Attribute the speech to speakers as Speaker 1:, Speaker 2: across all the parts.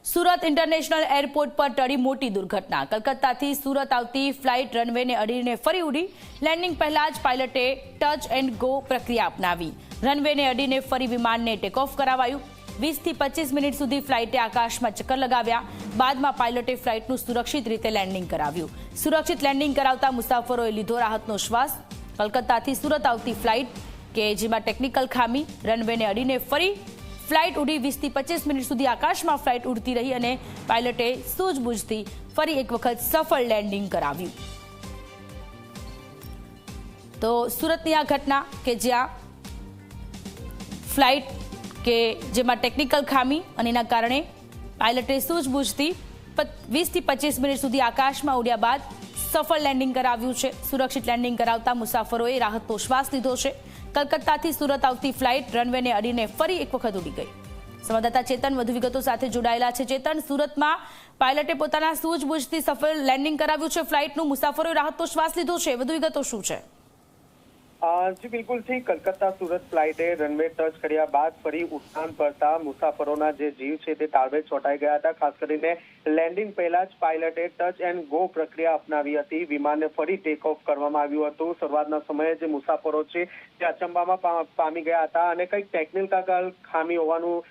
Speaker 1: Surat international airport પર ટળી મોટી દુર્ઘટના। કલકત્તાથી સુરત આવતી ફ્લાઇટ રનવેને અડીને ફરી ઉડી। લેન્ડિંગ પહેલા જ પાયલટે ટચ એન્ડ ગો પ્રક્રિયા અપનાવી। રનવેને અડીને ફરી વિમાનને ટેક ઓફ કરાવાયું। 20 થી 25 મિનિટ સુધી ફ્લાઇટે આકાશમાં ચક્કર લગાવ્યા। બાદમાં પાયલટે ફ્લાઇટનું સુરક્ષિત રીતે લેન્ડિંગ કરાવ્યું। સુરક્ષિત લેન્ડિંગ કરાવતા મુસાફરોએ લીધો રાહતનો શ્વાસ। કલકત્તાથી સુરત આવતી ફ્લાઇટ કે જેમાં ટેકનિકલ ખામી, રનવેને અડીને ફરી ફ્લાઇટ ઉડી। 20 થી 25 મિનિટ સુધી આકાશમાં ફ્લાઇટ ઉડતી રહી અને પાયલટે સૂઝબૂઝથી ફરી એક વખત સફળ લેન્ડિંગ કરાવ્યું। તો સુરતની આ ઘટના કે જ્યાં ફ્લાઇટ કે જેમાં ટેકનિકલ ખામી અને એના કારણે પાયલટે સૂઝબૂઝથી 20 થી 25 મિનિટ સુધી આકાશમાં ઉડ્યા બાદ સફળ લેન્ડિંગ કરાવ્યું છે। સુરક્ષિત લેન્ડિંગ કરાવતા મુસાફરોએ રાહતનો શ્વાસ લીધો છે। કલકત્તાથી સુરત આવતી ફ્લાઇટ રનવેને અડીને ફરી એક વખત ઉડી ગઈ। સંવાદદાતા ચેતન વધુ વિગતો સાથે જોડાયેલા છે। ચેતન, સુરતમાં પાયલટે પોતાના સૂઝબૂઝથી સફળ લેન્ડિંગ કરાવ્યું છે ફ્લાઇટનું, મુસાફરોએ રાહતનો શ્વાસ લીધો છે, વધુ વિગતો શું છે?
Speaker 2: જી બિલકુલથી કલકત્તા સુરત ફ્લાઇટે રનવે ટચ કર્યા બાદ ફરી ઉડાન ભરતા મુસાફરોના જે જીવ છે તે તાળવે ચોંટાઈ ગયા હતા। ખાસ કરીને લેન્ડિંગ પહેલા જ પાયલટે ટચ એન્ડ ગો પ્રક્રિયા અપનાવી હતી। વિમાનને ફરી ટેક ઓફ કરવામાં આવ્યું હતું। શરૂઆતના સમયે જે મુસાફરો છે તે અચંબામાં પામી ગયા હતા અને કંઈક ટેકનિકલ ખામી હોવાનું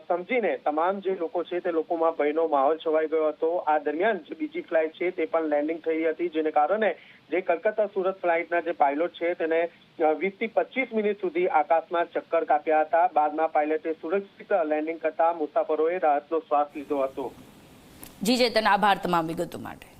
Speaker 2: સમજીને તમામ જે લોકો છે તે લોકોમાં ભયનો માહોલ છવાઈ ગયો હતો। આ દરમિયાન જે બીજી ફ્લાઇટ છે તે પણ લેન્ડિંગ થઈ હતી, જેને કારણે જે કલકત્તા સુરત ફ્લાઇટના જે પાયલોટ છે તેને 20 થી 25 મિનિટ સુધી આકાશમાં ચક્કર કાપ્યા હતા। બાદમાં પાયલટે સુરક્ષિત લેન્ડિંગ કરતા મુસાફરોએ રાહતનો શ્વાસ લીધો હતો।
Speaker 1: જી ચેતન, આભાર તમામ વિગતો માટે।